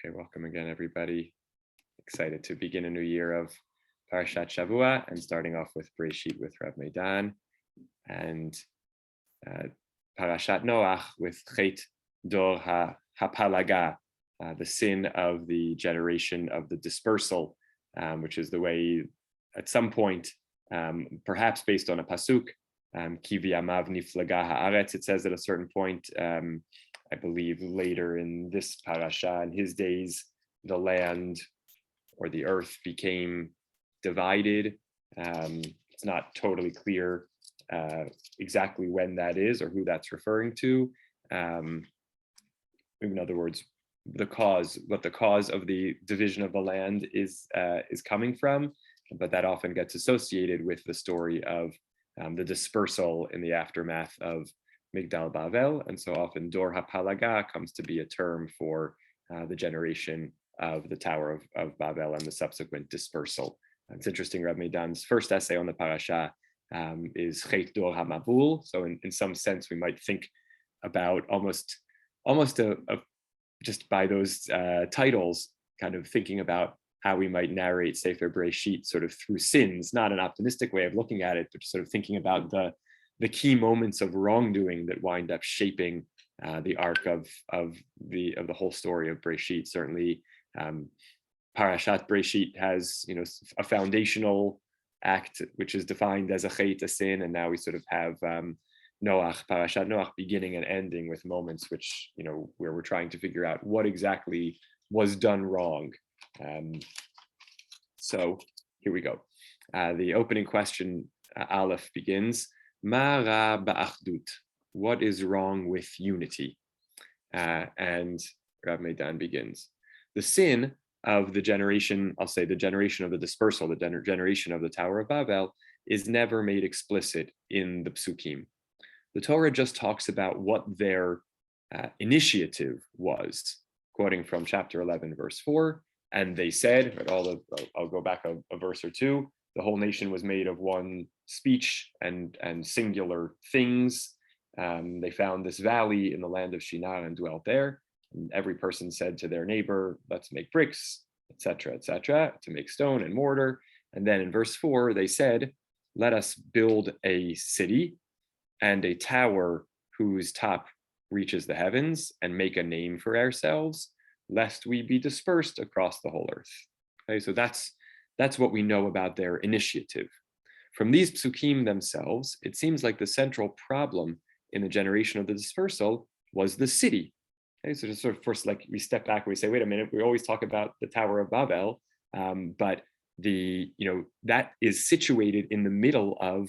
Okay, welcome again, everybody. Excited to begin a new year of Parashat Shavua and starting off with Bereshit with Rav Meidan and Parashat Noach with Chet Dor HaPalaga, the sin of the generation of the dispersal, which is the way at some point, perhaps based on a pasuk, Ki v'yamav niflaga haaretz, it says at a certain point, I believe later in this parasha, in his days, the land or the earth became divided. It's not totally clear exactly when that is or who that's referring to. In other words, what the cause of the division of the land is coming from, but that often gets associated with the story of the dispersal in the aftermath of Migdal Bavel, and so often Dor HaPalaga comes to be a term for the generation of the Tower of Babel and the subsequent dispersal. It's interesting, Rav Meidan's first essay on the Parashah is Chet Dor HaMavul, so in some sense we might think about almost just by those titles, kind of thinking about how we might narrate Sefer Bereshit sort of through sins, not an optimistic way of looking at it, but sort of thinking about the key moments of wrongdoing that wind up shaping the arc of the whole story of Bereshit. Certainly, Parashat Bereshit has a foundational act which is defined as a chet, a sin, and now we sort of have Noach, Parashat Noach, beginning and ending with moments which where we're trying to figure out what exactly was done wrong. So here we go. The opening question, Aleph, begins. Ma ra ba'achdut? What is wrong with unity? And Rav Meidan begins. The sin of the generation, I'll say the generation of the dispersal, the generation of the Tower of Babel, is never made explicit in the psukim. The Torah just talks about what their initiative was, quoting from chapter 11, verse 4. And they said, I'll go back a verse or two, the whole nation was made of one speech and singular things. They found this valley in the land of Shinar and dwelt there. And every person said to their neighbor, let's make bricks, etc., to make stone and mortar. And then in verse 4, they said, let us build a city and a tower whose top reaches the heavens and make a name for ourselves, lest we be dispersed across the whole earth. Okay, so that's what we know about their initiative. From these psukim themselves, it seems like the central problem in the generation of the dispersal was the city. Okay, so just sort of first, like we step back and we say, wait a minute, we always talk about the Tower of Babel, but that is situated in the middle of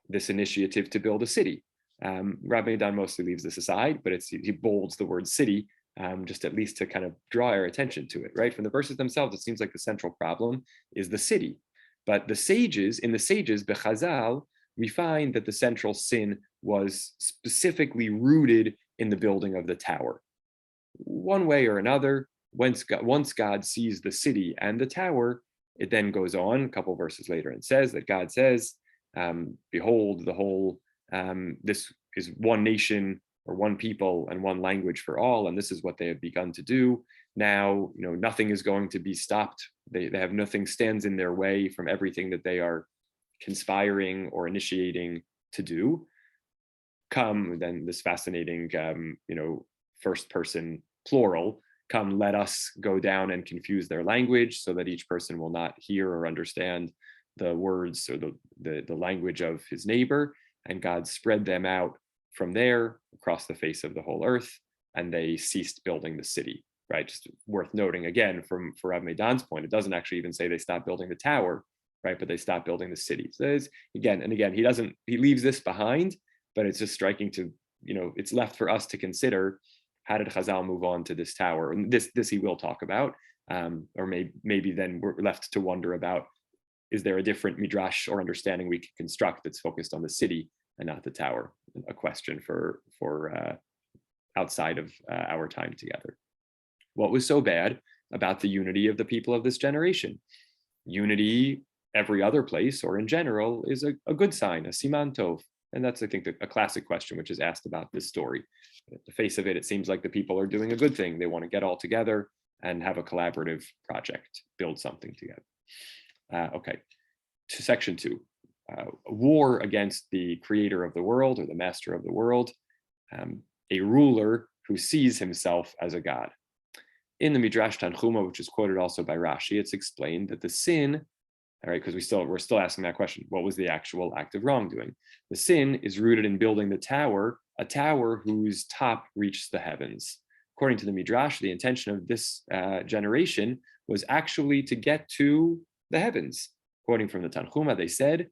this initiative to build a city. Rav Meidan mostly leaves this aside, but he bolds the word city, just at least to kind of draw our attention to it, right? From the verses themselves, it seems like the central problem is the city. But in the sages, Bechazal, we find that the central sin was specifically rooted in the building of the tower. One way or another, once God sees the city and the tower, it then goes on a couple verses later and says that God says, behold, the whole, this is one nation or one people and one language for all, and this is what they have begun to do. Now, nothing is going to be stopped. They have nothing stands in their way from everything that they are conspiring or initiating to do. Come, then this fascinating, first person plural, come, let us go down and confuse their language so that each person will not hear or understand the words or the language of his neighbor. And God spread them out from there across the face of the whole earth, and they ceased building the city, right? Just worth noting again, for Rav Meidan's point, it doesn't actually even say they stopped building the tower, right? But they stopped building the city. So again, he leaves this behind, but it's just striking to, it's left for us to consider, how did Chazal move on to this tower? And this he will talk about, or maybe then we're left to wonder about, is there a different midrash or understanding we can construct that's focused on the city and not the tower? A question for outside of our time together. What was so bad about the unity of the people of this generation? Unity every other place or in general is a good sign, a siman tov. And that's, I think, a classic question which is asked about this story. At the face of it, it seems like the people are doing a good thing. They want to get all together and have a collaborative project, build something together. Okay, to section 2. War against the creator of the world or the master of the world, a ruler who sees himself as a god. In the Midrash Tanchuma, which is quoted also by Rashi, it's explained that the sin, all right, because we're still asking that question, what was the actual act of wrongdoing? The sin is rooted in building the tower, a tower whose top reaches the heavens. According to the Midrash, the intention of this generation was actually to get to the heavens. Quoting from the Tanchuma, they said,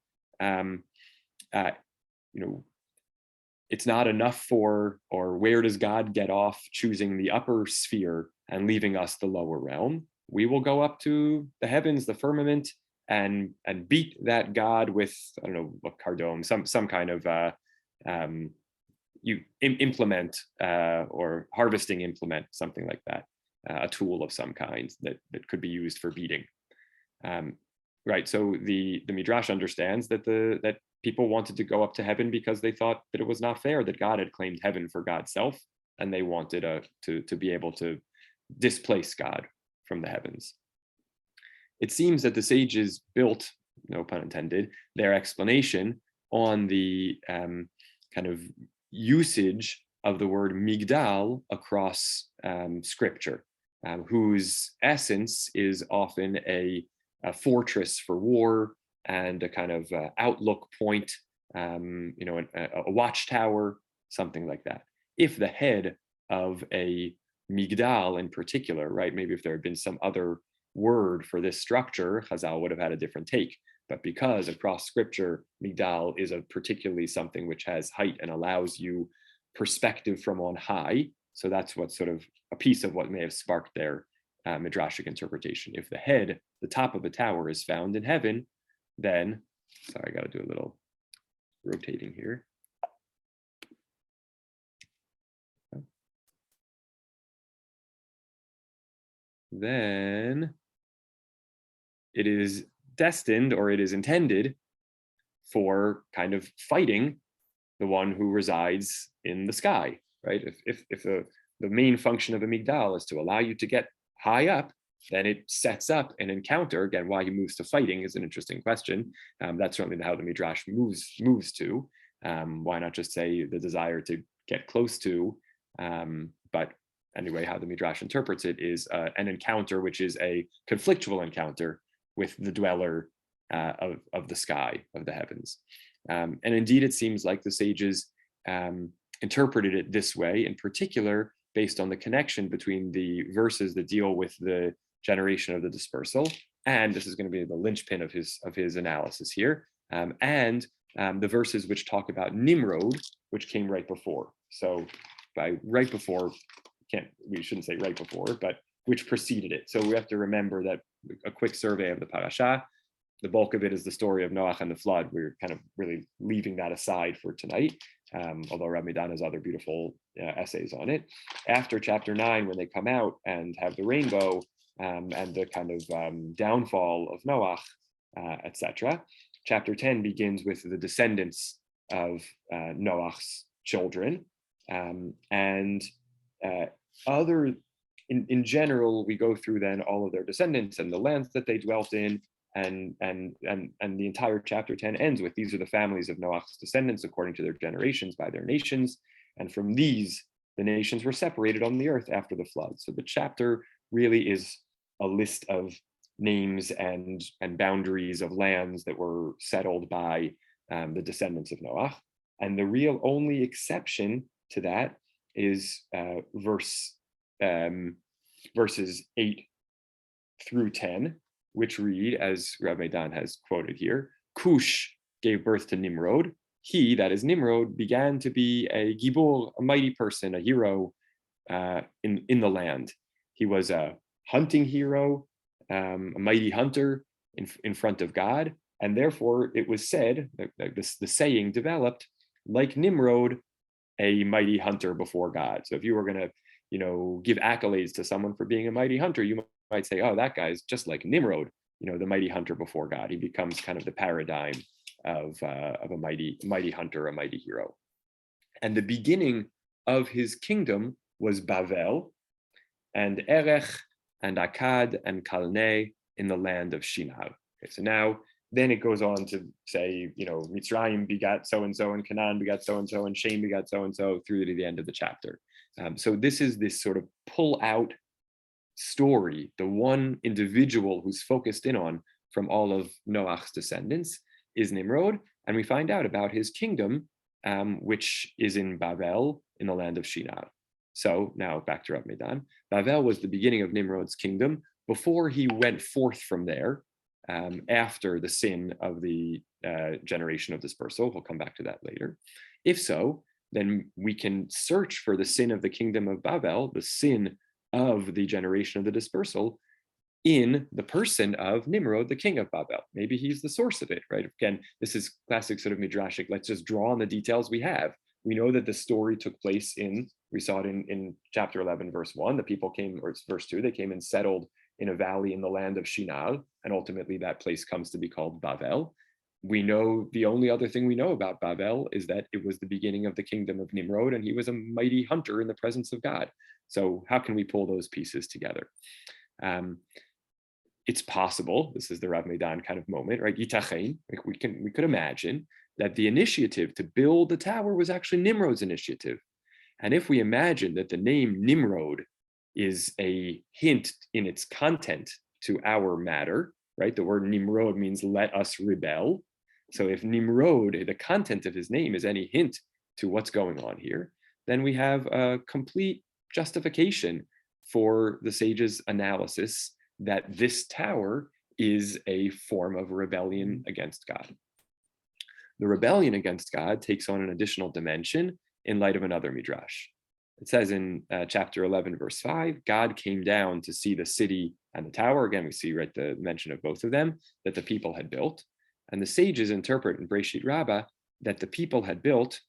it's not enough or where does God get off choosing the upper sphere and leaving us the lower realm? We will go up to the heavens, the firmament, and beat that God with, I don't know, what cardome, some kind of implement or harvesting implement, something like that, a tool of some kind that could be used for beating. Right. So the Midrash understands that people wanted to go up to heaven because they thought that it was not fair that God had claimed heaven for God's self, and they wanted to be able to displace God from the heavens. It seems that the sages built, no pun intended, their explanation on the kind of usage of the word migdal across scripture, whose essence is often a fortress for war and a kind of outlook point, a watchtower, something like that. If the head of a migdal in particular, right, maybe if there had been some other word for this structure, Chazal would have had a different take. But because across scripture, migdal is a particularly something which has height and allows you perspective from on high, so that's what sort of a piece of what may have sparked their midrashic interpretation. If the head, the top of the tower, is found in heaven, then, sorry, I got to do a little rotating here. Then it is destined, or it is intended for kind of fighting the one who resides in the sky, right? If the main function of a migdal is to allow you to get high up, then it sets up an encounter. Again, why he moves to fighting is an interesting question. That's certainly how the Midrash moves to. Why not just say the desire to get close to? But anyway, how the Midrash interprets it is an encounter which is a conflictual encounter with the dweller of the sky, of the heavens. And indeed, it seems like the sages interpreted it this way, in particular, based on the connection between the verses that deal with the generation of the dispersal, and this is going to be the linchpin of his analysis here, and the verses which talk about Nimrod, which came right before. So by right before, we shouldn't say right before, but which preceded it. So we have to remember that a quick survey of the Parashah, the bulk of it is the story of Noach and the flood. We're kind of really leaving that aside for tonight, although Rabbi Medan has other beautiful essays on it. After chapter 9, when they come out and have the rainbow and the kind of downfall of Noach, etc., chapter 10 begins with the descendants of Noach's children. In general, we go through then all of their descendants and the lands that they dwelt in, and the entire chapter 10 ends with, these are the families of Noach's descendants according to their generations by their nations, and from these the nations were separated on the earth after the flood. So the chapter really is a list of names and boundaries of lands that were settled by the descendants of Noach, and the real only exception to that is verses 8 through 10, which read, as Rabbi Dan has quoted here, Cush gave birth to Nimrod. He, that is Nimrod, began to be a gibor, a mighty person, a hero in the land. He was a hunting hero, a mighty hunter in front of God, and therefore it was said, the saying developed, like Nimrod, a mighty hunter before God. So if you were going to, give accolades to someone for being a mighty hunter, you might say, oh, that guy's just like Nimrod, the mighty hunter before God. He becomes kind of the paradigm of a mighty hunter, a mighty hero. And the beginning of his kingdom was Bavel, and Erech and Akkad and Calneh in the land of Shinar. Okay, so now, then it goes on to say, Mitzrayim begat so-and-so, and Canaan begat so-and-so, and Shem begat so-and-so, through to the end of the chapter. So this is this sort of pull-out story, the one individual who's focused in on from all of Noach's descendants is Nimrod, and we find out about his kingdom, which is in Babel, in the land of Shinar. So now back to Rav Medan. Babel was the beginning of Nimrod's kingdom before he went forth from there, after the sin of the generation of dispersal. We'll come back to that later. If so, then we can search for the sin of the kingdom of Babel, the sin of the generation of the dispersal, in the person of Nimrod, the king of Babel. Maybe he's the source of it, right? Again, this is classic sort of midrashic. Let's just draw on the details we have. We know that the story took place we saw it in chapter 11, verse 1. The people came, or it's verse 2, they came and settled in a valley in the land of Shinar, and ultimately that place comes to be called Babel. We know the only other thing we know about Babel is that it was the beginning of the kingdom of Nimrod, and he was a mighty hunter in the presence of God. So how can we pull those pieces together? It's possible, this is the Rav Medan kind of moment, right? Yitachein, like we could imagine that the initiative to build the tower was actually Nimrod's initiative. And if we imagine that the name Nimrod is a hint in its content to our matter, right? The word Nimrod means let us rebel. So if Nimrod, the content of his name, is any hint to what's going on here, then we have a complete justification for the sages' analysis that this tower is a form of rebellion against God. The rebellion against God takes on an additional dimension in light of another midrash. It says in chapter 11, verse 5, God came down to see the city and the tower. Again, we see right the mention of both of them, that the people had built. And the sages interpret in Breshit Rabbah that the people had built.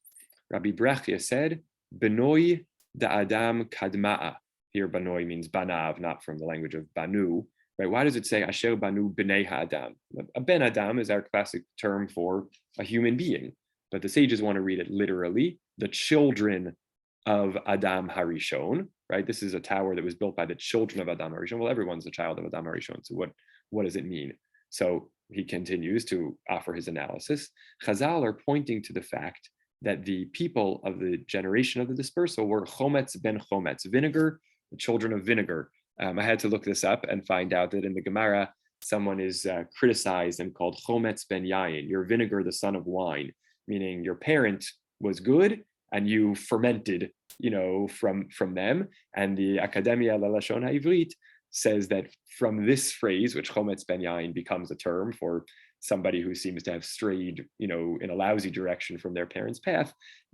Rabbi Brachia said, Benoi da Adam kadma'a. Here, Banoi means banav, not from the language of banu. Right? Why does it say Asher banu b'nei ha'adam? A ben Adam is our classic term for a human being, but the sages want to read it literally, the children of Adam Harishon, right? This is a tower that was built by the children of Adam Harishon. Well, everyone's a child of Adam Harishon, so what does it mean? So he continues to offer his analysis. Chazal are pointing to the fact that the people of the generation of the dispersal were chometz ben chometz, vinegar, the children of vinegar. I had to look this up and find out that in the Gemara, someone is criticized and called chometz ben yayin, your vinegar, the son of wine, meaning your parent was good and you fermented, from them. And the Academia Lelashon HaIvrit says that from this phrase, which chometz ben yayin becomes a term for somebody who seems to have strayed, in a lousy direction from their parents' path,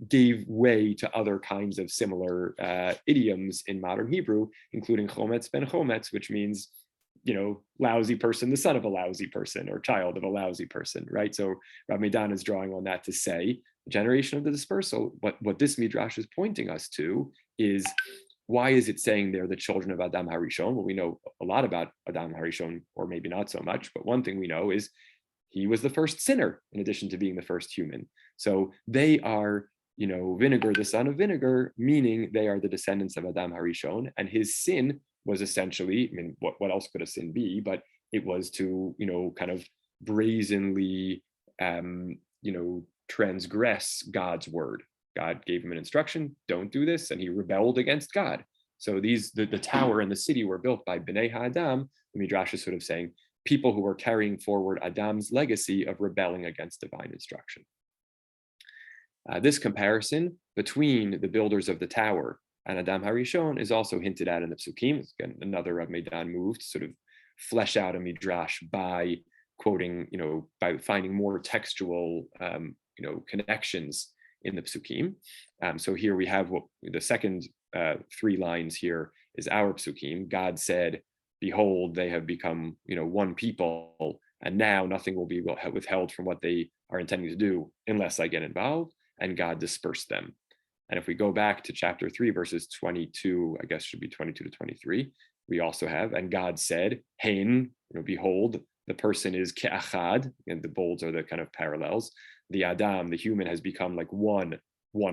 gave way to other kinds of similar idioms in modern Hebrew, including chometz ben chometz, which means, lousy person, the son of a lousy person, or child of a lousy person, right? So Rav Medan is drawing on that to say, the generation of the dispersal, what this midrash is pointing us to is, why is it saying they're the children of Adam Harishon? Well, we know a lot about Adam Harishon, or maybe not so much, but one thing we know is he was the first sinner, in addition to being the first human. So they are, vinegar, the son of vinegar, meaning they are the descendants of Adam Harishon, and his sin was essentially, what else could a sin be? But it was to, kind of brazenly, transgress God's word. God gave him an instruction, don't do this, and he rebelled against God. So the tower and the city were built by Bnei HaAdam. The Midrash is sort of saying, people who are carrying forward Adam's legacy of rebelling against divine instruction. This comparison between the builders of the tower and Adam Harishon is also hinted at in the Psukim. It's again another Rav Medan move to sort of flesh out a midrash by quoting, by finding more textual, connections in the Psukim. So here we have the second 3 lines here is our Psukim. God said, behold, they have become, one people, and now nothing will be withheld from what they are intending to do unless I get involved, and God dispersed them. And if we go back to chapter 3, verses 22, I guess should be 22 to 23, we also have, and God said, Hein, behold, the person is ke'achad, and the bolds are the kind of parallels. The Adam, the human, has become like one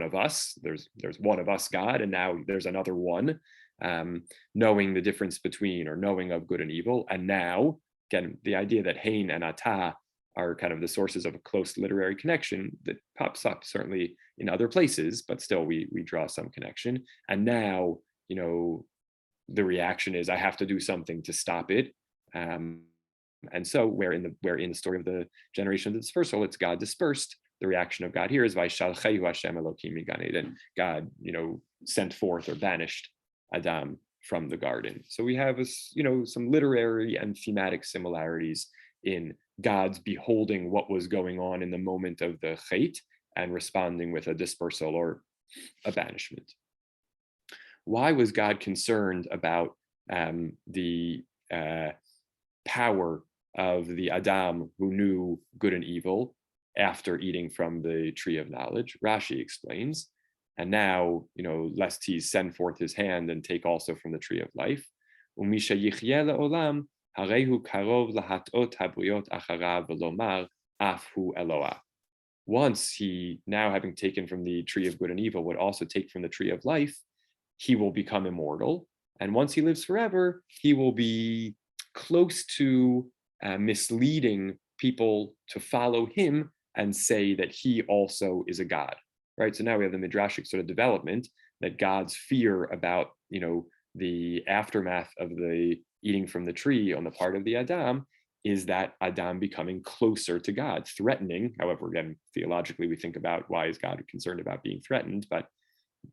of us. There's one of us, God, and now there's another one. knowing the difference between, or knowing of good and evil. And now, again, the idea that Hein and Ata are kind of the sources of a close literary connection that pops up certainly in other places, but still we draw some connection. And now, the reaction is I have to do something to stop it. And so where in the story of the generation of the dispersal, it's God dispersed. The reaction of God here is Vaishalchehu Hashem Elokim migan Eden. God, sent forth or banished Adam from the garden. So we have some literary and thematic similarities in God's beholding what was going on in the moment of the Chet and responding with a dispersal or a banishment. Why was God concerned about the power of the Adam who knew good and evil after eating from the tree of knowledge? Rashi explains, and now, lest he send forth his hand and take also from the tree of life. Umisha yichyeh le'olam, harehu karov lahatot habriot acharav v'lomar af hu Eloah. Once he, now having taken from the tree of good and evil, would also take from the tree of life, he will become immortal. And once he lives forever, he will be close to misleading people to follow him and say that he also is a god, right? So now we have the midrashic sort of development that God's fear about, the aftermath of the eating from the tree on the part of the Adam is that Adam becoming closer to God, threatening. However, again, theologically, we think about why is God concerned about being threatened, but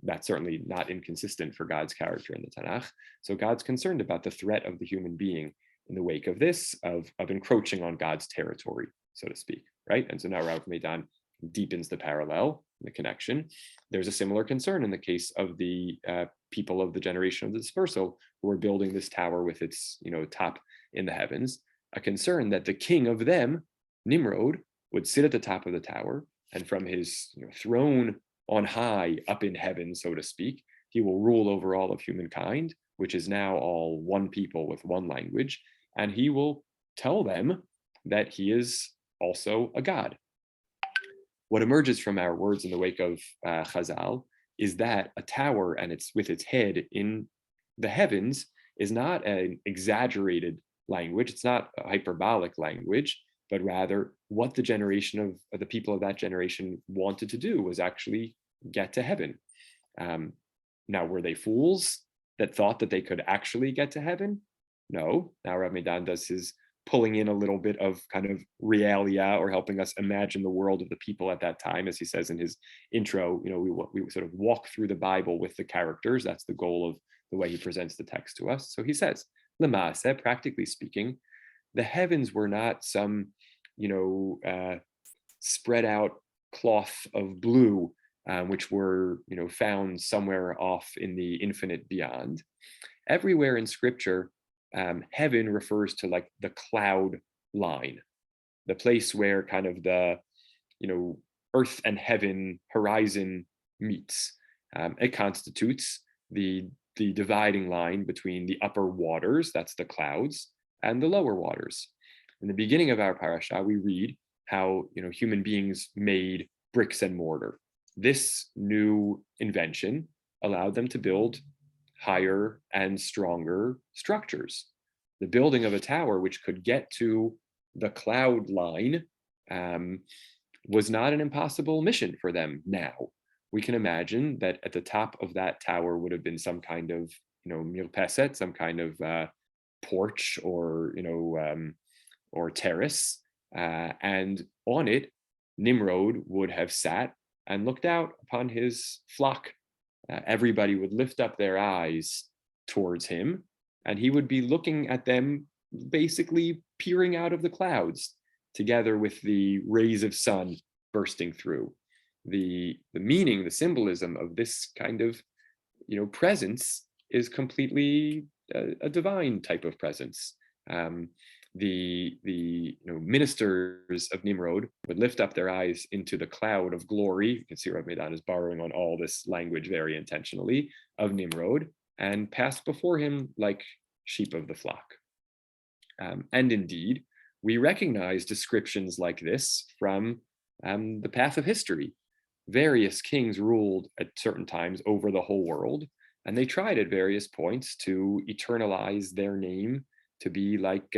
that's certainly not inconsistent for God's character in the Tanakh. So God's concerned about the threat of the human being in the wake of this, of encroaching on God's territory, so to speak, right? And so now Rav Meidan deepens the parallel, the connection. There's a similar concern in the case of the people of the generation of the dispersal who are building this tower with its, top in the heavens, a concern that the king of them, Nimrod, would sit at the top of the tower, and from his throne on high up in heaven, so to speak, he will rule over all of humankind, which is now all one people with one language, and he will tell them that he is also a god. What emerges from our words in the wake of Chazal is that a tower and with its head in the heavens is not an exaggerated language, it's not a hyperbolic language, but rather what the generation of the people of that generation wanted to do was actually get to heaven. Now, were they fools that thought that they could actually get to heaven? No. Now Rav Meidan does his pulling in a little bit of kind of realia, or helping us imagine the world of the people at that time. As he says in his intro, we sort of walk through the Bible with the characters. That's the goal of the way he presents the text to us. So he says, L'maaseh, practically speaking, the heavens were not some, spread out cloth of blue, which were, found somewhere off in the infinite beyond. Everywhere in Scripture, heaven refers to like the cloud line, the place where kind of the, earth and heaven horizon meets. It constitutes the dividing line between the upper waters, that's the clouds, and the lower waters. In the beginning of our parasha, we read how human beings made bricks and mortar. This new invention allowed them to build higher and stronger structures. The building of a tower which could get to the cloud line was not an impossible mission for them now. We can imagine that at the top of that tower would have been some kind of, mirpeset, some kind of porch or terrace, and on it, Nimrod would have sat and looked out upon his flock. Everybody would lift up their eyes towards him, and he would be looking at them, basically peering out of the clouds, together with the rays of sun bursting through. The meaning, the symbolism of this kind of, presence is completely a divine type of presence. The ministers of Nimrod would lift up their eyes into the cloud of glory. You can see Rav Meidan is borrowing on all this language very intentionally of Nimrod, and pass before him like sheep of the flock. And indeed, we recognize descriptions like this from the path of history. Various kings ruled at certain times over the whole world, And they tried at various points to eternalize their name, to be like,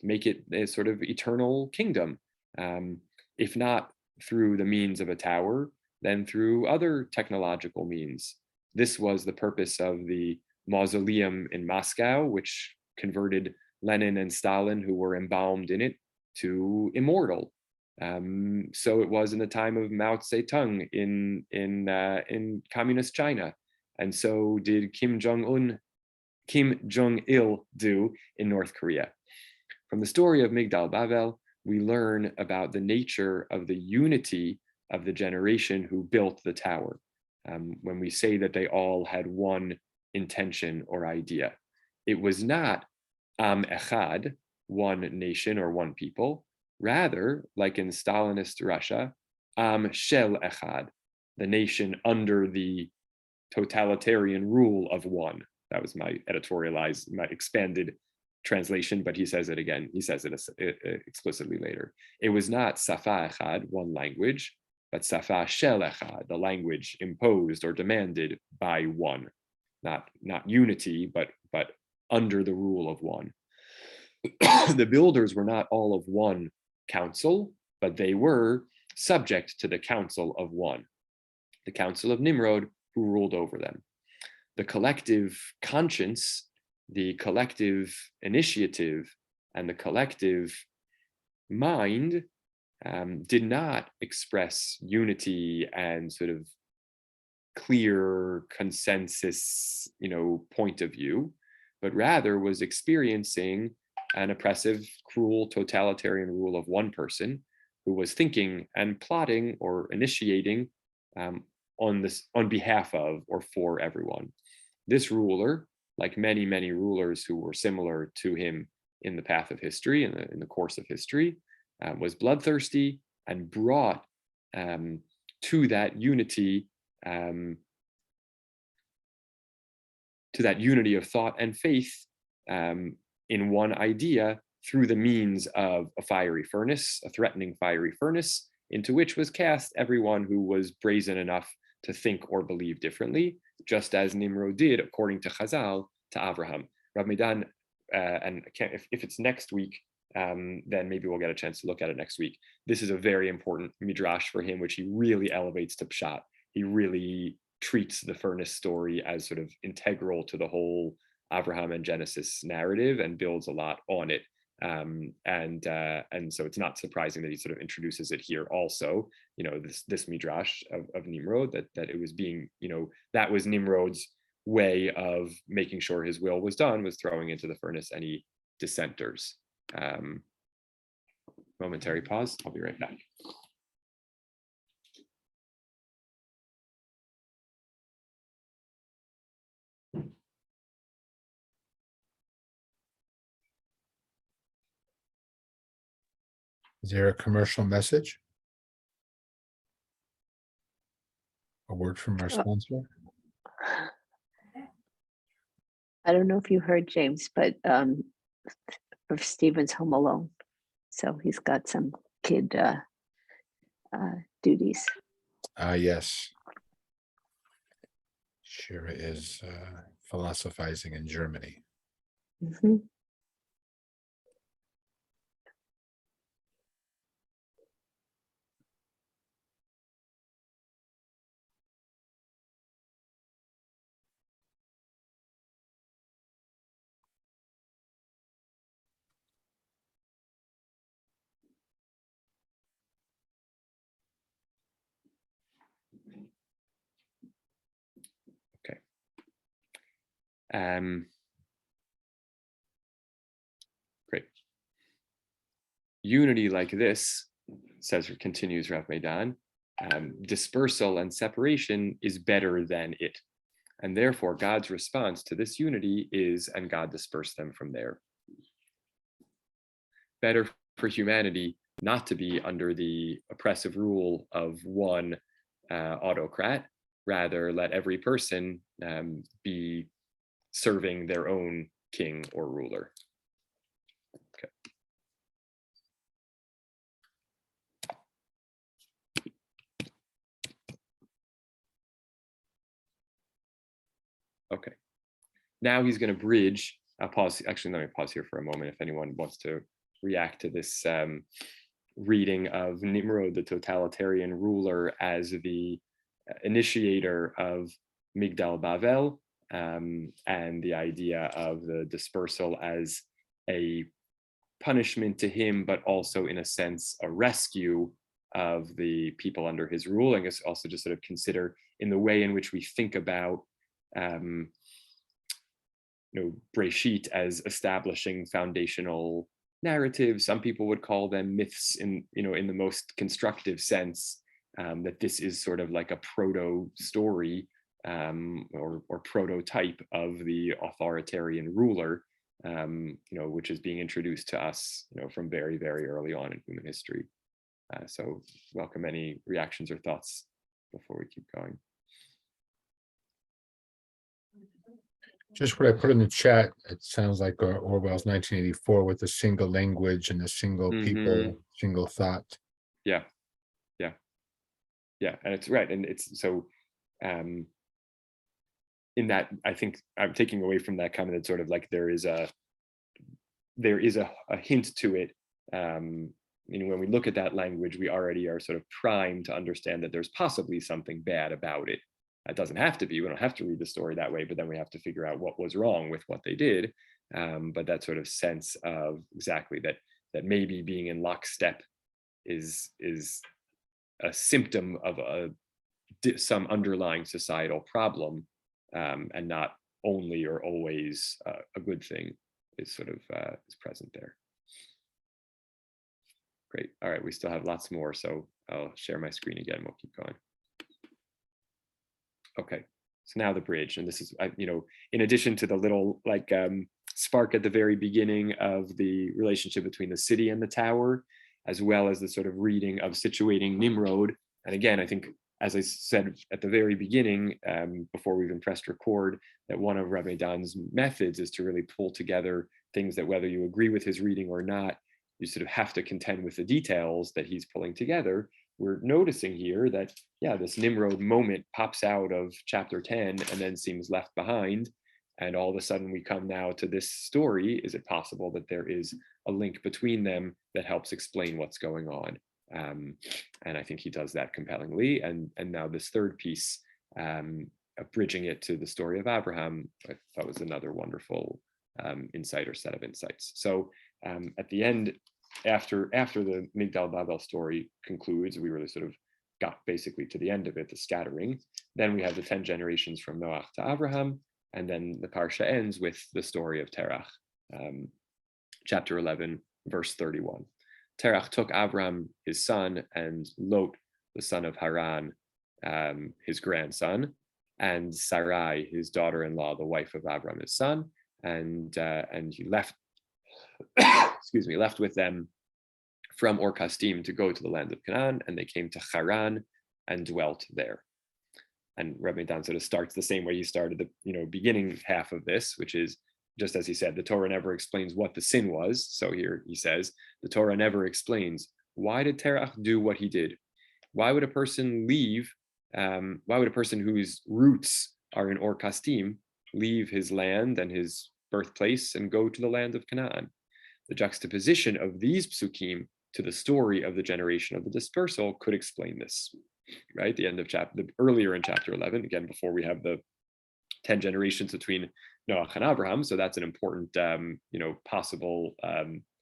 make it a sort of eternal kingdom. If not through the means of a tower, then through other technological means. This was the purpose of the mausoleum in Moscow, which converted Lenin and Stalin, who were embalmed in it, to immortal. So it was in the time of Mao Zedong in communist China, and so did Kim Jong-il do in North Korea. From the story of Migdal Bavel, we learn about the nature of the unity of the generation who built the tower. When we say that they all had one intention or idea, it was not Am Echad, one nation or one people. Rather, like in Stalinist Russia, Am Shel Echad, the nation under the totalitarian rule of one. That was my editorialized, my expanded translation, but he says it again. He says it explicitly later. It was not Safa Echad, one language, but Safa Shel Echad, the language imposed or demanded by one. Not unity, but under the rule of one. The builders were not all of one council, but they were subject to the council of one, the council of Nimrod, who ruled over them. The collective conscience, the collective initiative, and the collective mind did not express unity and sort of clear consensus, point of view, but rather was experiencing an oppressive, cruel, totalitarian rule of one person who was thinking and plotting or initiating on behalf of or for everyone. This ruler, like many, many rulers who were similar to him in the path of history, in the course of history, was bloodthirsty and brought to that unity of thought and faith in one idea through the means of a fiery furnace, a threatening fiery furnace, into which was cast everyone who was brazen enough to think or believe differently, just as Nimrod did, according to Chazal, to Abraham. Rav Meidan, and if it's next week, then maybe we'll get a chance to look at it next week. This is a very important midrash for him, which he really elevates to pshat. He really treats the furnace story as sort of integral to the whole Abraham and Genesis narrative and builds a lot on it. And so it's not surprising that he sort of introduces it here also, this midrash of Nimrod, that it was being, that was Nimrod's way of making sure his will was done, was throwing into the furnace any dissenters. Momentary pause, I'll be right back. Is there a commercial message? A word from our sponsor? I don't know if you heard, James, but of Stephen's Home Alone. So he's got some kid duties. Yes. Shira is philosophizing in Germany. Mm-hmm. Okay. Great. Unity like this, continues Rav Meidan, dispersal and separation is better than it. And therefore, God's response to this unity is, and God dispersed them from there. Better for humanity not to be under the oppressive rule of one autocrat. Rather, let every person be serving their own king or ruler. Okay. Okay. Now he's going to bridge. I'll pause. Actually, let me pause here for a moment if anyone wants to react to this reading of Nimrod, the totalitarian ruler, as the initiator of Migdal Bavel, and the idea of the dispersal as a punishment to him, but also in a sense a rescue of the people under his rule. I guess also just sort of consider in the way in which we think about Breshit as establishing foundational narratives. Some people would call them myths in the most constructive sense, that this is sort of like a proto story, or prototype of the authoritarian ruler, which is being introduced to us, from very, very early on in human history. So welcome any reactions or thoughts before we keep going. Just what I put in the chat, it sounds like Orwell's 1984 with a single language and a single people, single thought. Yeah. And it's right. And it's so in that, I think I'm taking away from that comment that sort of like there is a hint to it. When we look at that language, we already are sort of primed to understand that there's possibly something bad about it. It doesn't have to be. We don't have to read the story that way, but then we have to figure out what was wrong with what they did. But that sort of sense of exactly that maybe being in lockstep is a symptom of some underlying societal problem, and not only or always a good thing is sort of is present there. Great. All right, we still have lots more, so I'll share my screen again. We'll keep going. Okay, so now the bridge, and this is, in addition to the little spark at the very beginning of the relationship between the city and the tower, as well as the sort of reading of situating Nimrod. And again, I think, as I said at the very beginning, before we even pressed record, that one of Rabbi Dan's methods is to really pull together things that, whether you agree with his reading or not, you sort of have to contend with the details that he's pulling together. We're noticing here that, this Nimrod moment pops out of chapter 10 and then seems left behind. And all of a sudden we come now to this story. Is it possible that there is a link between them that helps explain what's going on? And I think he does that compellingly. And now this third piece, of bridging it to the story of Abraham, I thought was another wonderful insight or set of insights. So at the end, after the Migdal Babel story concludes, we really sort of got basically to the end of it, the scattering. Then we have the 10 generations from Noach to Abraham, and then the Parashah ends with the story of Terach, chapter 11, verse 31. Terach took Abram, his son, and Lot, the son of Haran, his grandson, and Sarai, his daughter-in-law, the wife of Abram, his son, and he left, left with them from Or Kasdim to go to the land of Canaan, and they came to Haran and dwelt there. And Rabbi Dan sort of starts the same way he started the beginning half of this, which is, just as he said, the Torah never explains what the sin was. So here he says, the Torah never explains, why did Terach do what he did? Why would a person leave? Why would a person whose roots are in Or Kasdim leave his land and his birthplace and go to the land of Canaan? The juxtaposition of these psukim to the story of the generation of the dispersal could explain this, right? The end of earlier in chapter 11, again, before we have the 10 generations between Noach and Abraham. So that's an important, possible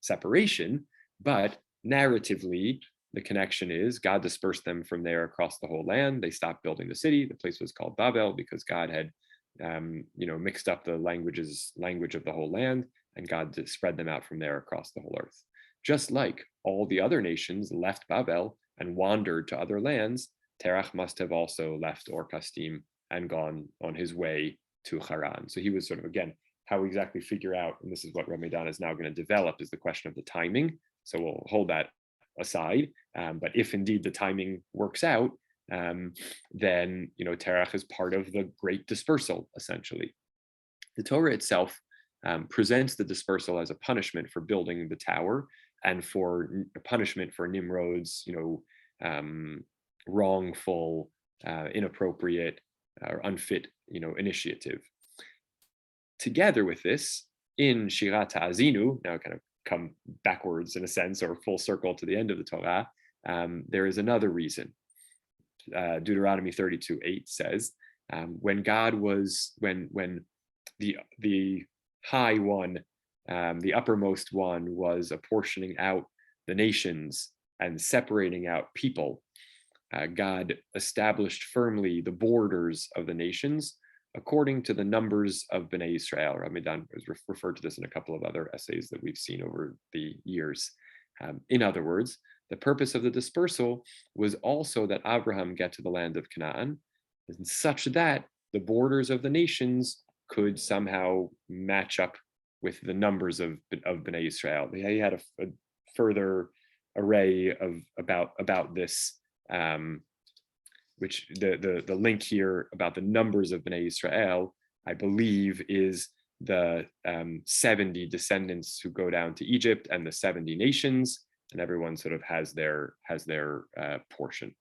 separation. But narratively, the connection is God dispersed them from there across the whole land. They stopped building the city. The place was called Babel because God had, mixed up the language of the whole land, and God spread them out from there across the whole earth. Just like all the other nations left Babel and wandered to other lands, Terach must have also left Or Kasdim and gone on his way to Haran. So he was sort of, again, how we exactly figure out, and this is what Ramadan is now going to develop, is the question of the timing. So we'll hold that aside. But if indeed the timing works out, then Terach is part of the great dispersal, essentially. The Torah itself presents the dispersal as a punishment for building the tower and for a punishment for Nimrod's, wrongful, inappropriate, or unfit, initiative. together with this, in Shirat Ha'azinu, now kind of come backwards in a sense, or full circle to the end of the Torah, there is another reason. Deuteronomy 32:8 says, when God was, when the high one, the uppermost one, was apportioning out the nations and separating out people, God established firmly the borders of the nations according to the numbers of Bnei Israel. Ramadan has referred to this in a couple of other essays that we've seen over the years. In other words, the purpose of the dispersal was also that Abraham get to the land of Canaan, such that the borders of the nations could somehow match up with the numbers of Bnei Israel. He had a further array of about this, which the link here about the numbers of Bnei Israel, I believe, is the 70 descendants who go down to Egypt and the 70 nations, and everyone sort of has their portion.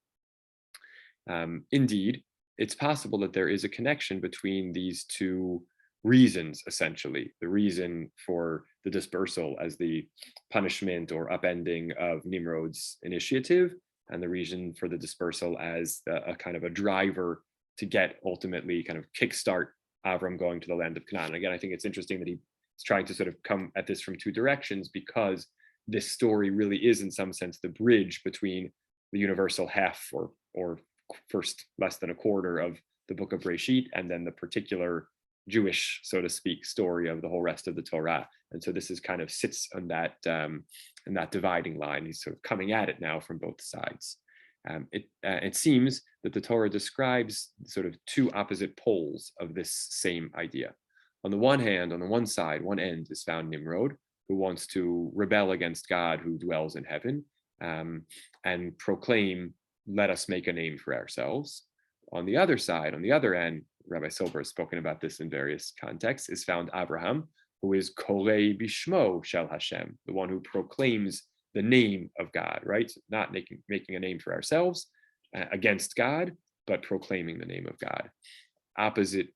Indeed, it's possible that there is a connection between these two reasons, essentially. The reason for the dispersal as the punishment or upending of Nimrod's initiative, and the reason for the dispersal as a kind of a driver to get ultimately kind of kickstart Avram going to the land of Canaan. And again, I think it's interesting that he's trying to sort of come at this from two directions, because this story really is in some sense the bridge between the universal half or first less than a quarter of the book of Breshit, and then the particular Jewish, so to speak, story of the whole rest of the Torah. And so this is kind of sits on that in that dividing line. He's sort of coming at it now from both sides. It seems that the Torah describes sort of two opposite poles of this same idea. On the one hand, on the one side, one end is found Nimrod, who wants to rebel against God who dwells in heaven, and proclaim, let us make a name for ourselves. On the other side, on the other end, Rabbi Silber has spoken about this in various contexts, is found Abraham, who is Korei Bishmo Shel Hashem, the one who proclaims the name of God, right? So not making a name for ourselves against God, but proclaiming the name of God. Opposite,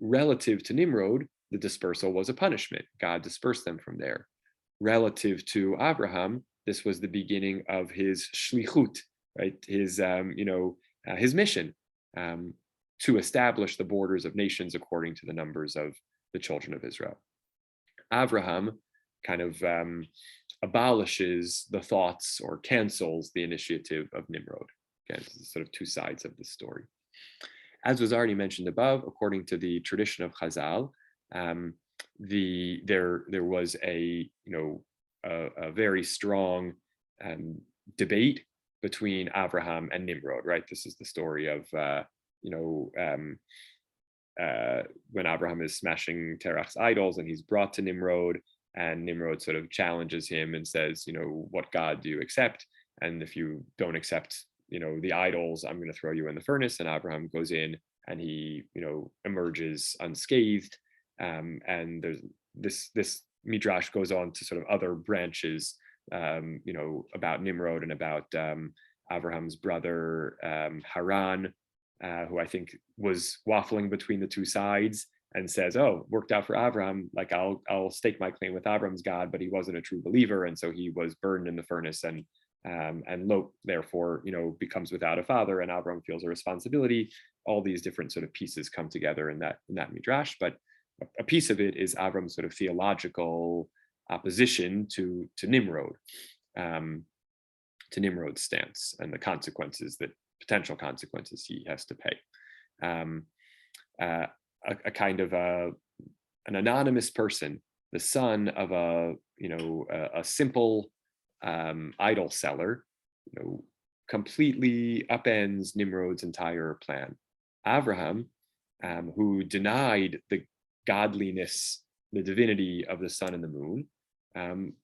relative to Nimrod, the dispersal was a punishment. God dispersed them from there. Relative to Abraham, this was the beginning of his shlichut, right? His mission to establish the borders of nations according to the numbers of the children of Israel. Abraham kind of abolishes the thoughts or cancels the initiative of Nimrod. Again, this is sort of two sides of the story. As was already mentioned above, according to the tradition of Chazal, there was a very strong debate between Abraham and Nimrod, right? This is the story of when Abraham is smashing Terach's idols and he's brought to Nimrod, and Nimrod sort of challenges him and says, what God do you accept? And if you don't accept, the idols, I'm going to throw you in the furnace. And Abraham goes in and he, emerges unscathed. And there's this midrash goes on to sort of other branches, about Nimrod and about Abraham's brother Haran, who I think was waffling between the two sides and says, "Oh, worked out for Abraham. Like I'll stake my claim with Abraham's God, but he wasn't a true believer, and so he was burned in the furnace, and Lot therefore, becomes without a father, and Abraham feels a responsibility." All these different sort of pieces come together in that midrash, but a piece of it is Abraham's sort of theological opposition to Nimrod, to Nimrod's stance and the potential consequences he has to pay. A kind of an anonymous person, the son of a simple idol seller, completely upends Nimrod's entire plan. Abraham, who denied the godliness, the divinity of the sun and the moon,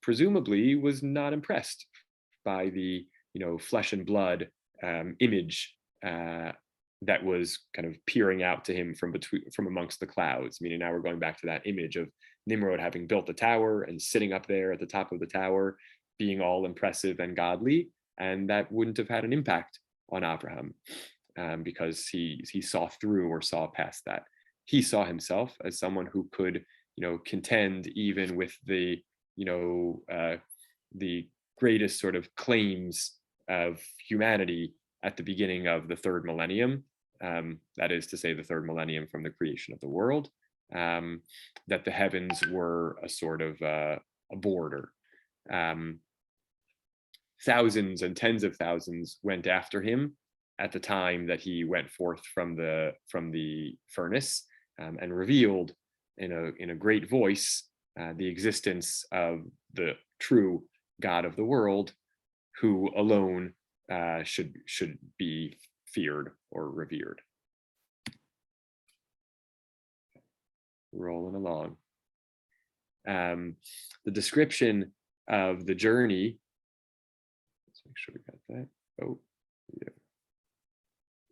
presumably was not impressed by the flesh and blood image that was kind of peering out to him from amongst the clouds. Meaning now we're going back to that image of Nimrod having built the tower and sitting up there at the top of the tower, being all impressive and godly, and that wouldn't have had an impact on Abraham because he saw through or saw past that. He saw himself as someone who could contend even with the greatest sort of claims of humanity at the beginning of the third millennium, that is to say, the third millennium from the creation of the world, that the heavens were a sort of a border. Thousands and tens of thousands went after him at the time that he went forth from the furnace, and revealed in a great voice the existence of the true God of the world, who alone should be feared or revered. Rolling along. The description of the journey. Let's make sure we got that. Oh, yeah.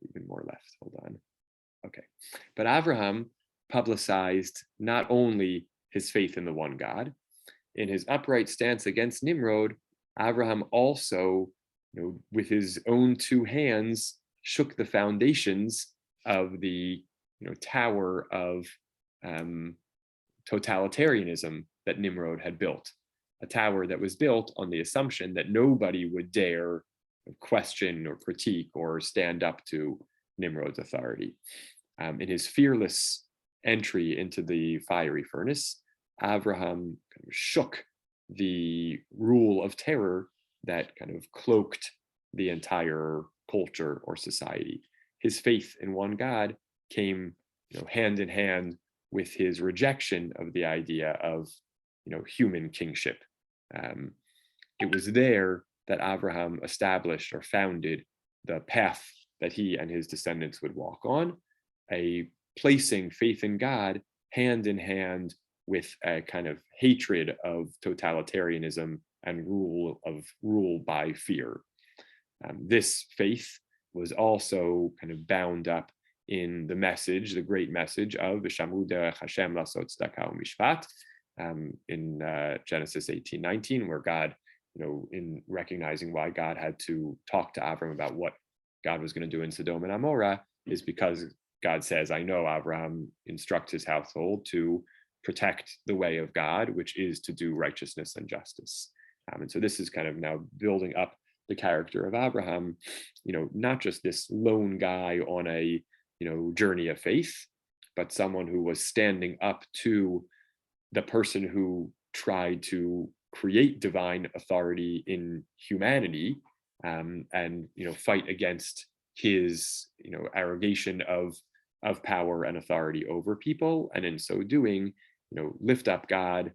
Even more left. Hold on. Okay. But Abraham publicized not only his faith in the one God. In his upright stance against Nimrod, Abraham also, with his own two hands, shook the foundations of the tower of totalitarianism that Nimrod had built, a tower that was built on the assumption that nobody would dare question or critique or stand up to Nimrod's authority. In his fearless entry into the fiery furnace, Abraham kind of shook the rule of terror that kind of cloaked the entire culture or society. His faith in one God came, hand in hand with his rejection of the idea of, human kingship. It was there that Abraham established or founded the path that he and his descendants would walk on, a placing faith in God hand in hand with a kind of hatred of totalitarianism and rule by fear. This faith was also kind of bound up in the message, the great message of V'shamru derech Hashem lasot tzedakah u'mishpat, in Genesis 18:19, where God, in recognizing why God had to talk to Avram about what God was going to do in Sodom and Amorah, is because God says, I know Abraham instructs his household to protect the way of God, which is to do righteousness and justice. And so this is kind of now building up the character of Abraham, not just this lone guy on a, journey of faith, but someone who was standing up to the person who tried to create divine authority in humanity, and fight against his arrogation of power and authority over people, and in so doing lift up God,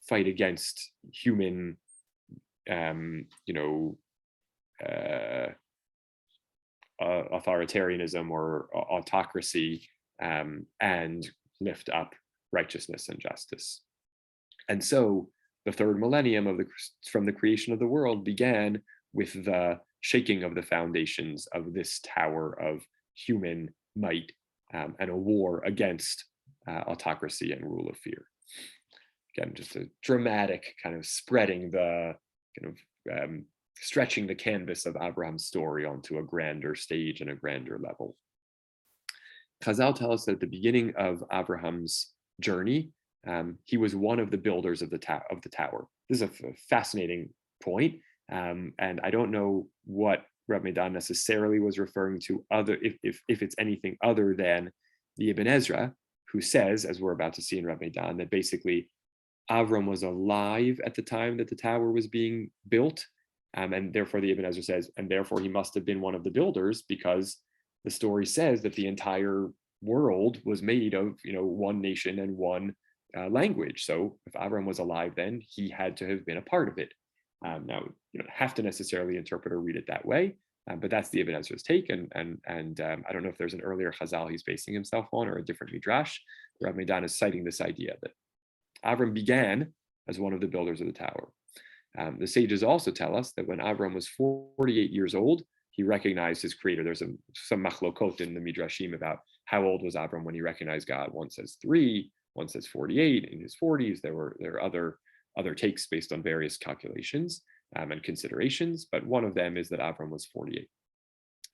fight against human authoritarianism or autocracy, and lift up righteousness and justice. And so the third millennium from the creation of the world began with the shaking of the foundations of this tower of human might, and a war against autocracy and rule of fear. Again, just a dramatic kind of spreading the kind of stretching the canvas of Abraham's story onto a grander stage and a grander level. Chazal tell us that at the beginning of Abraham's journey, he was one of the builders of the tower. This is a fascinating point, and I don't know what Reb Meidan necessarily was referring to, if it's anything other than the Ibn Ezra, who says, as we're about to see in Reb Meidan, that basically Avram was alive at the time that the tower was being built, and therefore the Ibn Ezra says, and therefore he must have been one of the builders, because the story says that the entire world was made of one nation and one language. So if Avram was alive then, he had to have been a part of it. Now you don't have to necessarily interpret or read it that way, but that's the Ibn Ezra's take, and I don't know if there's an earlier Chazal he's basing himself on or a different Midrash. Rav Meidan is citing this idea that Avram began as one of the builders of the tower. The sages also tell us that when Avram was 48 years old, he recognized his creator. There's some machlokot in the Midrashim about how old was Avram when he recognized God. One says 3, one says 48. In his 40s, there are other takes based on various calculations and considerations, but one of them is that Avram was 48.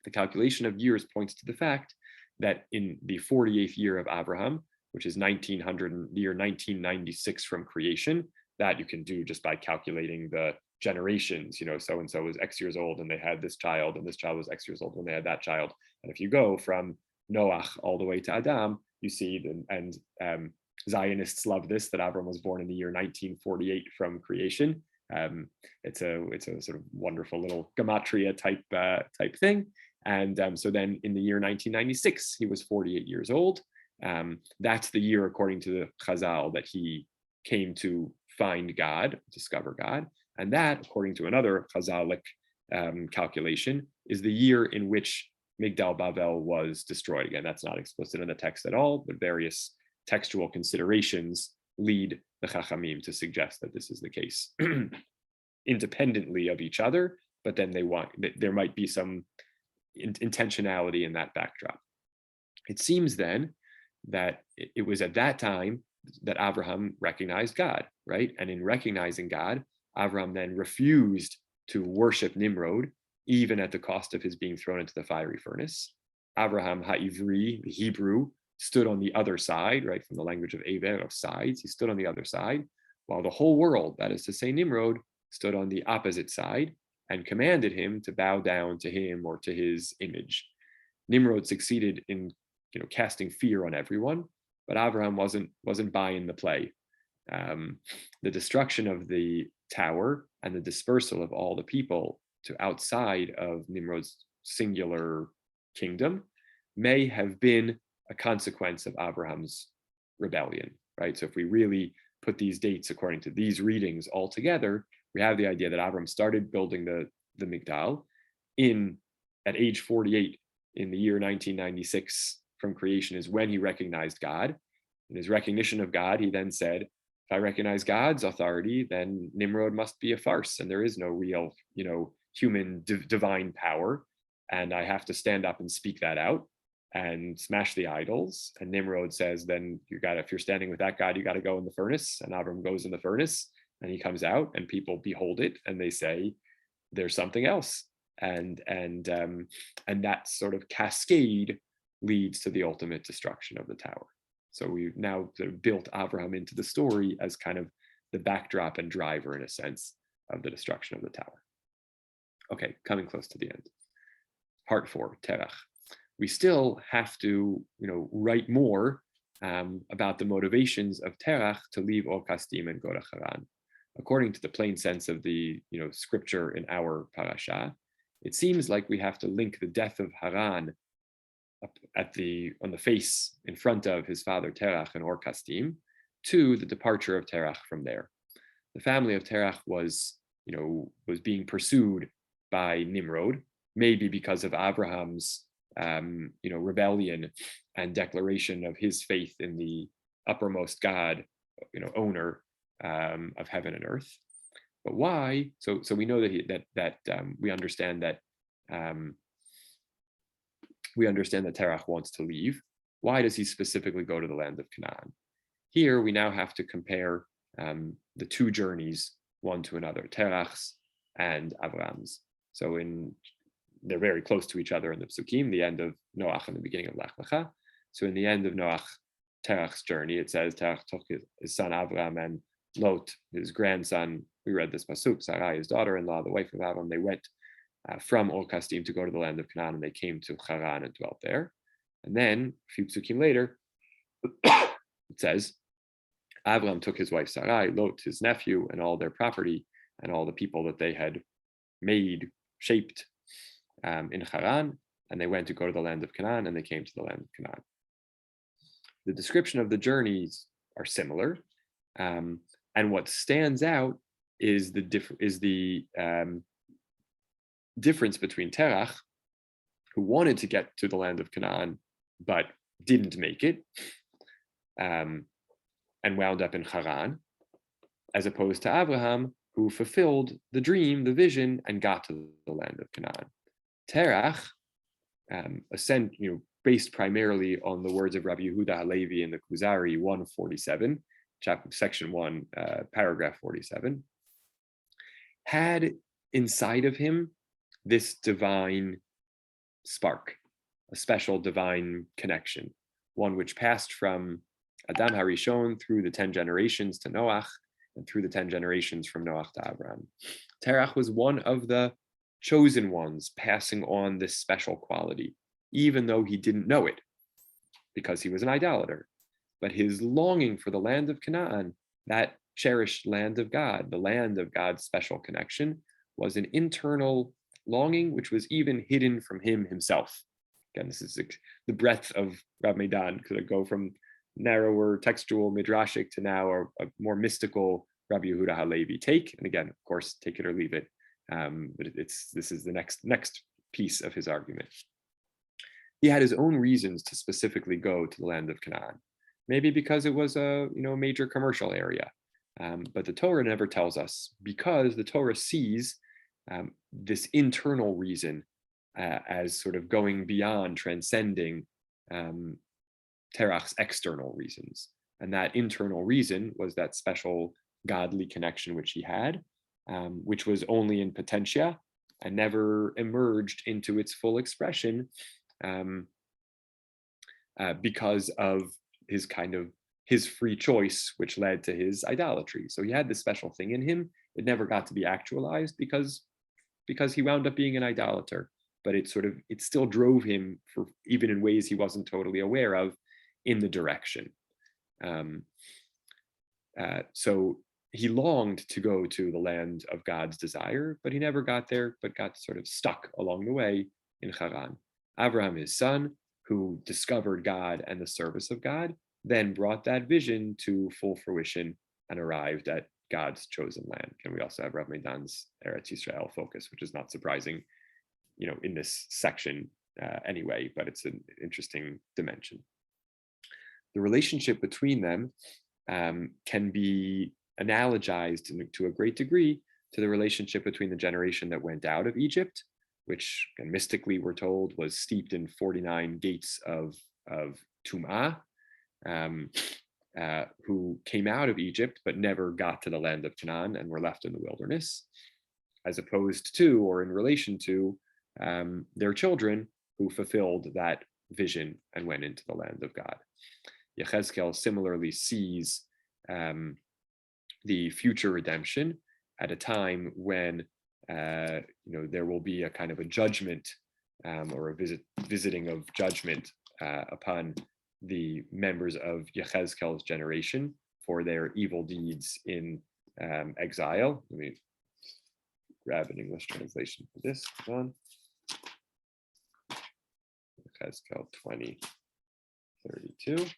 The calculation of years points to the fact that in the 48th year of Abraham, which is 1900, the year 1996 from creation. That you can do just by calculating the generations. So and so was X years old and they had this child, and this child was X years old when they had that child. And if you go from Noach all the way to Adam, you see, Zionists love this, that Avram was born in the year 1948 from creation. It's a sort of wonderful little gematria type thing. And so then in the year 1996, he was 48 years old. That's the year, according to the Chazal, that he came to find God, discover God. And that, according to another Chazalic calculation, is the year in which Migdal Bavel was destroyed. Again, that's not explicit in the text at all, but various textual considerations lead the Chachamim to suggest that this is the case, independently of each other, but then there might be some intentionality in that backdrop. It seems then that it was at that time that Abraham recognized God, right? And in recognizing God, Abraham then refused to worship Nimrod, even at the cost of his being thrown into the fiery furnace. Abraham Ha'ivri, the Hebrew, stood on the other side, right, from the language of Eber, of sides. He stood on the other side, while the whole world, that is to say Nimrod, stood on the opposite side and commanded him to bow down to him or to his image. Nimrod succeeded in casting fear on everyone, but Abraham wasn't buying the play. The destruction of the tower and the dispersal of all the people to outside of Nimrod's singular kingdom may have been a consequence of Abraham's rebellion, right? So if we really put these dates according to these readings all together, we have the idea that Abraham started building the Migdal at age 48 in the year 1996 from creation is when he recognized God. In his recognition of God, he then said, if I recognize God's authority, then Nimrod must be a farce, and there is no real, human divine power, and I have to stand up and speak that out and smash the idols. And Nimrod says, then if you're standing with that God, you got to go in the furnace. And Abram goes in the furnace, and he comes out, and people behold it, and they say, there's something else. And that sort of cascade leads to the ultimate destruction of the tower. So we've now sort of built Abraham into the story as kind of the backdrop and driver, in a sense, of the destruction of the tower. Okay, coming close to the end. Part 4, Terach. We still have to, write more about the motivations of Terach to leave Or Kasdim and go to Haran. According to the plain sense of the, scripture in our Parashah, it seems like we have to link the death of Haran on the face in front of his father Terach and Or Kasdim to the departure of Terach from there. The family of Terach was being pursued by Nimrod, maybe because of Abraham's rebellion and declaration of his faith in the uppermost God, owner of heaven and earth. But why? So we know that we understand that Terach wants to leave. Why does he specifically go to the land of Canaan? Here we now have to compare the two journeys one to another, Terach's and Avram's. So they're very close to each other in the Psukim, the end of Noach and the beginning of Lech Lecha. So in the end of Terach's journey, it says Terach took his son Avram and Lot, his grandson. We read this pasuk, Sarai, his daughter-in-law, the wife of Avram. They went from Or Kasdim to go to the land of Canaan, and they came to Haran and dwelt there. And then a few psukim later, it says Avram took his wife Sarai, Lot, his nephew, and all their property and all the people that they had shaped in Haran, and they went to go to the land of Canaan, and they came to the land of Canaan. The description of the journeys are similar, and what stands out is the difference between Terach, who wanted to get to the land of Canaan but didn't make it, and wound up in Haran, as opposed to Abraham, who fulfilled the dream, the vision, and got to the land of Canaan. Terach, based primarily on the words of Rabbi Yehuda Halevi in the Kuzari 147, section 1, paragraph 47, had inside of him this divine spark, a special divine connection, one which passed from Adam Harishon through the 10 generations to Noach, and through the 10 generations from Noach to Abraham. Terach was one of the chosen ones passing on this special quality, even though he didn't know it, because he was an idolater. But his longing for the land of Canaan, that cherished land of God, the land of God's special connection, was an internal longing which was even hidden from him himself. Again, this is the breadth of Rav Meidan. Could it go from narrower textual midrashic to now a more mystical Rabbi Yehuda Halevi take? And again, of course, take it or leave it. But this is the next piece of his argument. He had his own reasons to specifically go to the land of Canaan. Maybe because it was a major commercial area, but the Torah never tells us, because the Torah sees this internal reason as sort of going beyond, transcending Terach's external reasons. And that internal reason was that special godly connection which he had, which was only in potentia and never emerged into its full expression because of his free choice, which led to his idolatry. So he had this special thing in him. It never got to be actualized because he wound up being an idolater. But it still drove him, for even in ways he wasn't totally aware of, in the direction. So he longed to go to the land of God's desire, but he never got there, but got sort of stuck along the way in Haran. Abraham, his son, who discovered God and the service of God, then brought that vision to full fruition and arrived at God's chosen land. And we also have Rav Meidan's Eretz Yisrael focus, which is not surprising, in this section anyway, but it's an interesting dimension. The relationship between them can be analogized to a great degree to the relationship between the generation that went out of Egypt, which mystically we're told was steeped in 49 gates of Tum'ah, who came out of Egypt but never got to the land of Canaan and were left in the wilderness, as opposed to, or in relation to, their children who fulfilled that vision and went into the land of God. Yechezkel similarly sees the future redemption at a time when there will be a kind of a judgment or a visiting of judgment upon the members of Yechezkel's generation for their evil deeds in exile. Let me grab an English translation for this. Hold on. Yechezkel 20:32.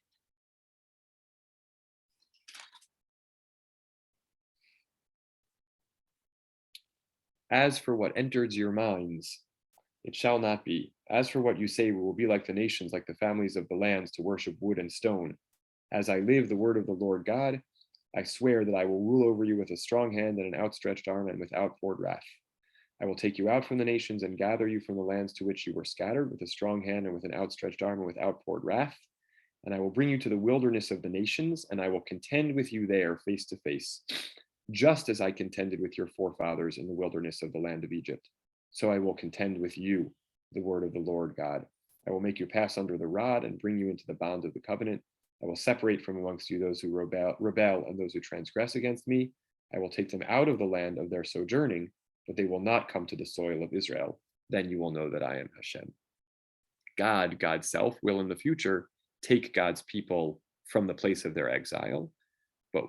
As for what enters your minds, it shall not be. As for what you say, we will be like the nations, like the families of the lands, to worship wood and stone. As I live, the word of the Lord God, I swear that I will rule over you with a strong hand and an outstretched arm and with outpoured wrath. I will take you out from the nations and gather you from the lands to which you were scattered with a strong hand and with an outstretched arm and with outpoured wrath. And I will bring you to the wilderness of the nations, and I will contend with you there face to face, just as I contended with your forefathers in the wilderness of the land of Egypt. So I will contend with you, the word of the Lord God. I will make you pass under the rod and bring you into the bond of the covenant. I will separate from amongst you those who rebel and those who transgress against me. I will take them out of the land of their sojourning, but they will not come to the soil of Israel. Then you will know that I am Hashem. God, God's self, will in the future take God's people from the place of their exile, but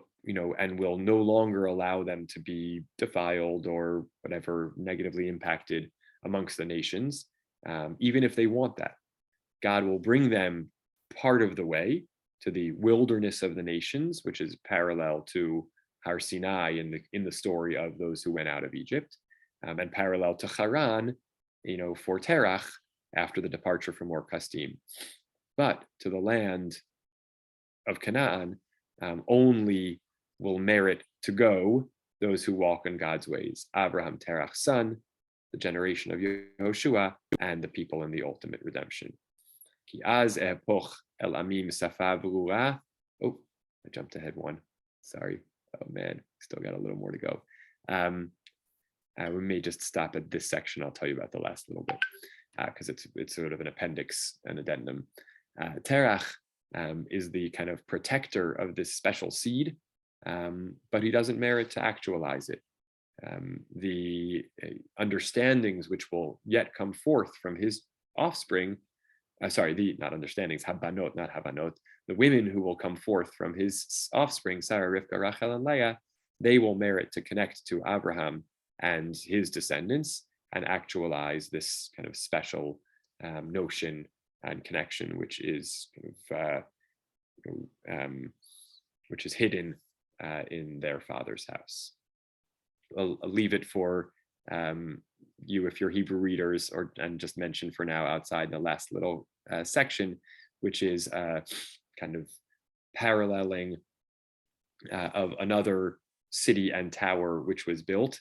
and will no longer allow them to be defiled or whatever negatively impacted amongst the nations, even if they want that. God will bring them part of the way to the wilderness of the nations, which is parallel to Har Sinai in the story of those who went out of Egypt, and parallel to Haran, for Terach after the departure from Ur Kasdim. But to the land of Canaan, only will merit to go those who walk in God's ways. Abraham, Terach's son, the generation of Yehoshua, and the people in the ultimate redemption. Ki az epoch el amim safa v'ruah. Oh, I jumped ahead one. Sorry. Oh man, still got a little more to go. We may just stop at this section. I'll tell you about the last little bit because it's sort of an appendix, an addendum. Terach is the kind of protector of this special seed, but he doesn't merit to actualize it. The understandings which will yet come forth from his offspring, not understandings, habanot, not habanot, the women who will come forth from his offspring, Sarah, Rivka, Rachel, and Leah, they will merit to connect to Abraham and his descendants and actualize this kind of special notion and connection, which is kind of which is hidden in their father's house. I'll leave it for you, if you're Hebrew readers, and just mention for now outside the last little section, which is kind of paralleling of another city and tower which was built,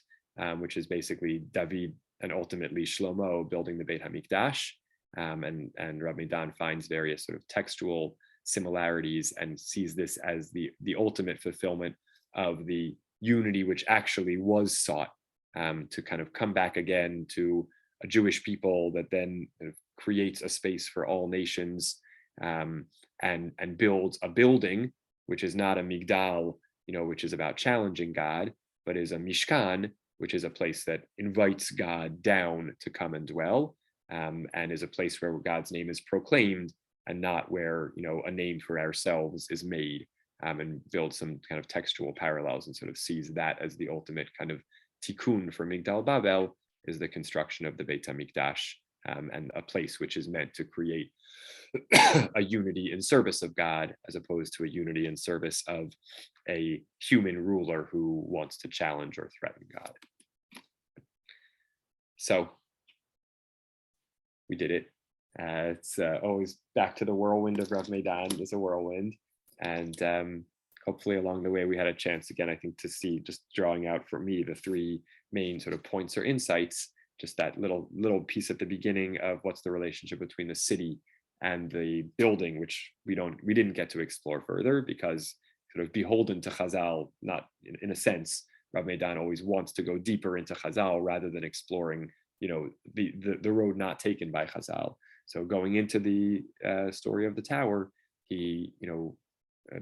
which is basically David and ultimately Shlomo building the Beit HaMikdash. And Rabbi Dan finds various sort of textual similarities and sees this as the ultimate fulfillment of the unity which actually was sought, to kind of come back again to a Jewish people that then kind of creates a space for all nations, and builds a building which is not a migdal, which is about challenging God, but is a mishkan, which is a place that invites God down to come and dwell, and is a place where God's name is proclaimed and not where a name for ourselves is made, and builds some kind of textual parallels and sort of sees that as the ultimate kind of tikkun for Migdal Babel, is the construction of the Beit HaMikdash, and a place which is meant to create a unity in service of God, as opposed to a unity in service of a human ruler who wants to challenge or threaten God. So we did it. It's always back to the whirlwind of Rav Meidan is a whirlwind. And hopefully along the way, we had a chance again, I think, to see, just drawing out for me, the three main sort of points or insights, just that little piece at the beginning of what's the relationship between the city and the building, which we didn't get to explore further because sort of beholden to Chazal, not in a sense, Rav Meidan always wants to go deeper into Chazal rather than exploring, the road not taken by Chazal. So going into the story of the tower, he,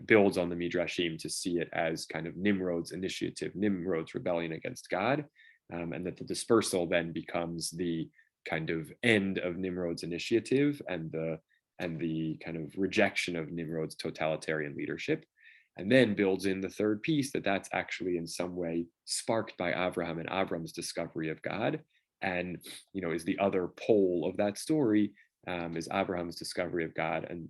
builds on the Midrashim to see it as kind of Nimrod's initiative, Nimrod's rebellion against God, and that the dispersal then becomes the kind of end of Nimrod's initiative and the kind of rejection of Nimrod's totalitarian leadership, and then builds in the third piece that's actually in some way sparked by Avraham and Avram's discovery of God, and is the other pole of that story. Is Abraham's discovery of God, and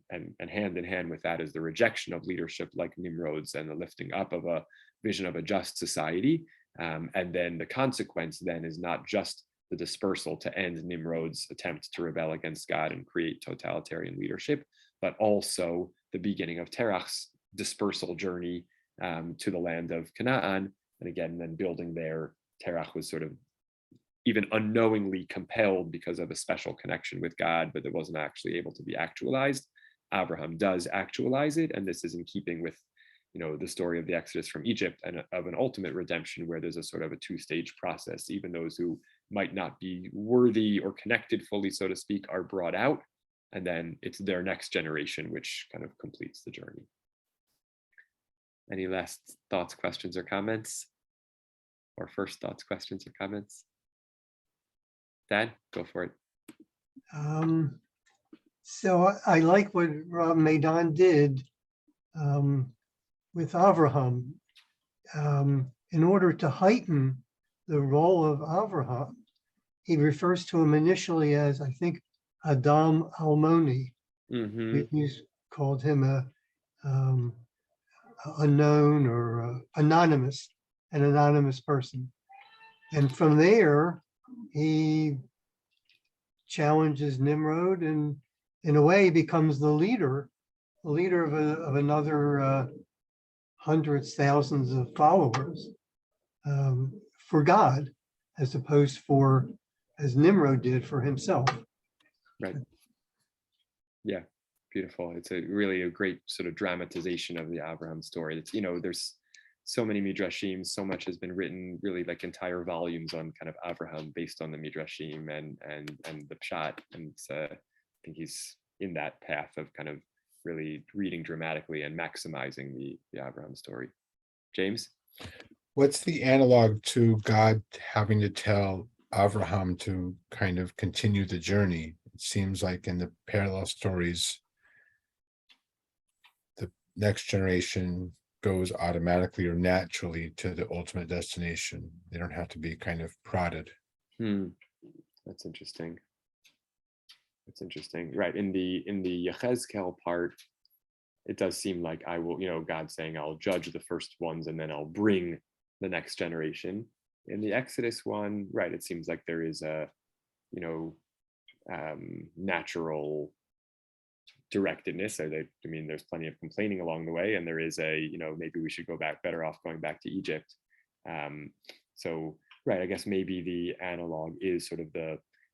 hand in hand with that is the rejection of leadership like Nimrod's and the lifting up of a vision of a just society. And then the consequence then is not just the dispersal to end Nimrod's attempt to rebel against God and create totalitarian leadership, but also the beginning of Terach's dispersal journey to the land of Canaan. And again, then building there, Terach was sort of even unknowingly compelled because of a special connection with God, but it wasn't actually able to be actualized. Abraham does actualize it, and this is in keeping with, the story of the Exodus from Egypt and of an ultimate redemption where there's a sort of a two-stage process. Even those who might not be worthy or connected fully, so to speak, are brought out, and then it's their next generation which kind of completes the journey. Any last thoughts, questions, or comments? Or first thoughts, questions, or comments? Dad, go for it. So I like what Rav Meidan did with Avraham. In order to heighten the role of Avraham, he refers to him initially as, I think, Adam Almoni. Mm-hmm. He's called him a unknown or an anonymous person. And from there, he challenges Nimrod and in a way becomes the leader of another hundreds, thousands of followers for God, as opposed as Nimrod did for himself. Right. Yeah, beautiful. It's really a great sort of dramatization of the Abraham story. It's, there's so many midrashim, so much has been written, really like entire volumes on kind of Avraham based on the midrashim and the pshat. And I think he's in that path of kind of really reading dramatically and maximizing the Abraham story. James? What's the analog to God having to tell Avraham to kind of continue the journey? It seems like in the parallel stories, the next generation goes automatically or naturally to the ultimate destination. They don't have to be kind of prodded. That's interesting. That's interesting. Right. In the Yechezkel part, it does seem like I will, God saying I'll judge the first ones and then I'll bring the next generation. In the Exodus one, right, it seems like there is a, natural directedness. There's plenty of complaining along the way, and there is a, maybe we should go back, better off going back to Egypt. So, right, I guess maybe the analog is sort of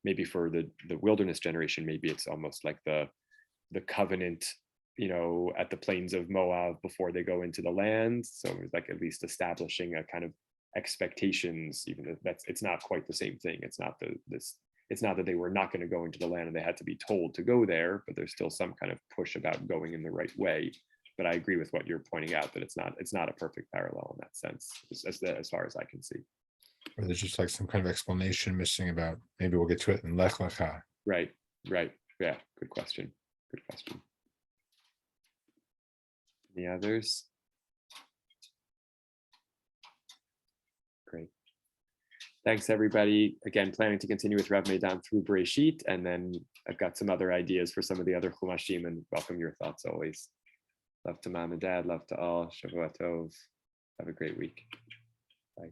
maybe for the wilderness generation, maybe it's almost like the covenant, at the plains of Moab before they go into the land. So it's like at least establishing a kind of expectations, even if it's not quite the same thing. It's not it's not that they were not going to go into the land and they had to be told to go there, but there's still some kind of push about going in the right way. But I agree with what you're pointing out, that it's not a perfect parallel in that sense, as far as I can see. Or there's just like some kind of explanation missing about, maybe we'll get to it in Lech Lecha. Right. Yeah, good question. Any others? Great. Thanks, everybody. Again, planning to continue with Rav Meidan through Bereshit, and then I've got some other ideas for some of the other Chumashim, and welcome your thoughts always. Love to Mom and Dad, love to all. Shavua Tov. Have a great week. Bye.